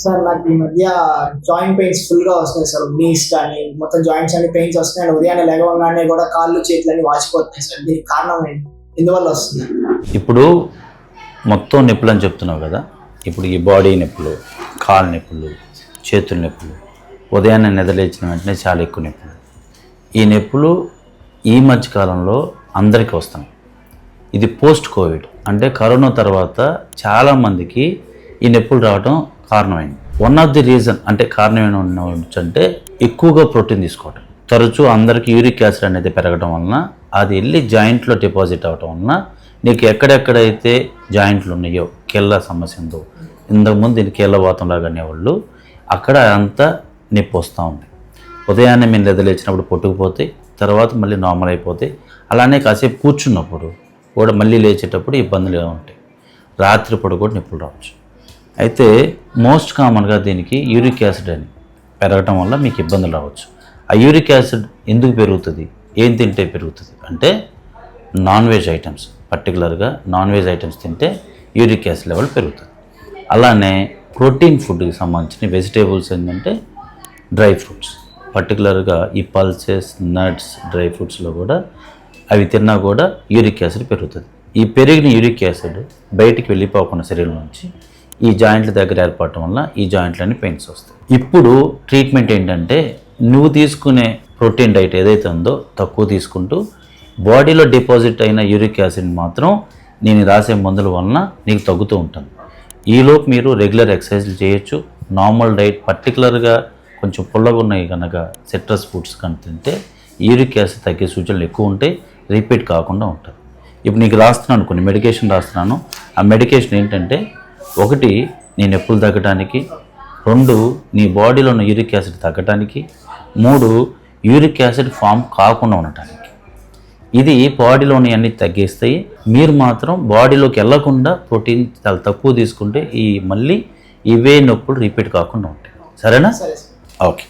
Sir నాకు ఈ మధ్య జాయింట్ పెయిన్స్ ఫుల్గా వస్తున్నాయి సార్. నీస్ కానీ మొత్తం జాయింట్స్ అన్ని పెయిన్స్ వస్తున్నాయి. ఉదయాన్నే లేవగానే కూడా కాళ్ళు చేతులు అన్ని వాచిపోతున్నాయి సార్. దీనికి కారణం ఏంటి? ఎందువల్ల వస్తుంది? ఇప్పుడు మొత్తం నొప్పులు అని చెప్తున్నావు కదా. ఇప్పుడు ఈ బాడీ నొప్పులు, కాళ్ళు నొప్పులు, చేతుల నొప్పులు, ఉదయాన్నే నిద్రలేచిన వెంటనే చాలా ఎక్కువ నొప్పులు. ఈ నొప్పులు ఈ మధ్యకాలంలో అందరికీ వస్తున్నాయి. ఇది పోస్ట్ కోవిడ్ అంటే కరోనా తర్వాత చాలామందికి ఈ నొప్పులు రావడం కారణమైంది. వన్ ఆఫ్ ది రీజన్ అంటే కారణం ఏమంటే ఎక్కువగా ప్రోటీన్ తీసుకోవటం. తరచూ అందరికీ యూరిక్ యాసిడ్ అనేది పెరగడం వలన అది వెళ్ళి జాయింట్లో డిపాజిట్ అవ్వటం వలన నీకు ఎక్కడెక్కడైతే జాయింట్లు ఉన్నాయో, కీళ్ళ సమస్య ఉందో, ఇంతకుముందు దీనికి కీళ్ళవాతంలాగా అనేవాళ్ళు అక్కడ అంతా నొప్పి వస్తూ ఉంది. ఉదయాన్నే మేము నిద్రలేచినప్పుడు పొట్టుకుపోతే తర్వాత మళ్ళీ నార్మల్ అయిపోతే, అలానే కాసేపు కూర్చున్నప్పుడు కూడా మళ్ళీ లేచేటప్పుడు ఇబ్బందులు ఉంటాయి. రాత్రిపూట కూడా నొప్పులు రావచ్చు. అయితే మోస్ట్ కామన్గా దీనికి యూరిక్ యాసిడ్ అని పెరగటం వల్ల మీకు ఇబ్బందులు రావచ్చు. ఆ యూరిక్ యాసిడ్ ఎందుకు పెరుగుతుంది, ఏం తింటే పెరుగుతుంది అంటే నాన్ వెజ్ ఐటమ్స్, పర్టికులర్గా నాన్ వెజ్ ఐటమ్స్ తింటే యూరిక్ యాసిడ్ లెవెల్ పెరుగుతుంది. అలానే ప్రోటీన్ ఫుడ్కి సంబంధించిన వెజిటేబుల్స్ ఏంటంటే డ్రై ఫ్రూట్స్, పర్టికులర్గా ఈ పల్సెస్, నట్స్, డ్రై ఫ్రూట్స్లో కూడా అవి తిన్నా కూడా యూరిక్ యాసిడ్ పెరుగుతుంది. ఈ పెరిగిన యూరిక్ యాసిడ్ బయటికి వెళ్ళిపోకుండా శరీరం నుంచి ఈ జాయింట్ల దగ్గర ఏర్పడటం వల్ల ఈ జాయింట్లన్నీ పెయిన్స్ వస్తాయి. ఇప్పుడు ట్రీట్మెంట్ ఏంటంటే నువ్వు తీసుకునే ప్రోటీన్ డైట్ ఏదైతే ఉందో తక్కువ తీసుకుంటూ బాడీలో డిపాజిట్ అయిన యూరిక్ యాసిడ్ మాత్రం నేను రాసే మందుల వలన నీకు తగ్గుతూ ఉంటుంది. ఈలోపు మీరు రెగ్యులర్ ఎక్సర్సైజ్లు చేయొచ్చు. నార్మల్ డైట్, పర్టికులర్గా కొంచెం పుల్లగా ఉన్నాయి కనుక సిట్రస్ ఫుడ్స్ కనుక తింటే యూరిక్ యాసిడ్ తగ్గే సూచనలు ఎక్కువ ఉంటాయి, రిపీట్ కాకుండా ఉంటాయి. ఇప్పుడు నీకు రాస్తున్నాను, కొన్ని మెడికేషన్ రాస్తున్నాను. ఆ మెడికేషన్ ఏంటంటే 1 నీ నొప్పులు తగ్గడానికి, 2 నీ బాడీలో ఉన్న యూరిక్ యాసిడ్ తగ్గడానికి, 3 యూరిక్ యాసిడ్ ఫామ్ కాకుండా ఉండటానికి. ఇది బాడీలోని అన్ని తగ్గిస్తాయి. మీరు మాత్రం బాడీలోకి వెళ్లకుండా ప్రోటీన్ చాలా తక్కువ తీసుకుంటే ఈ మళ్ళీ ఇవే నొప్పులు రిపీట్ కాకుండా ఉంటాయి. సరేనా? సరే సార్. ఓకే.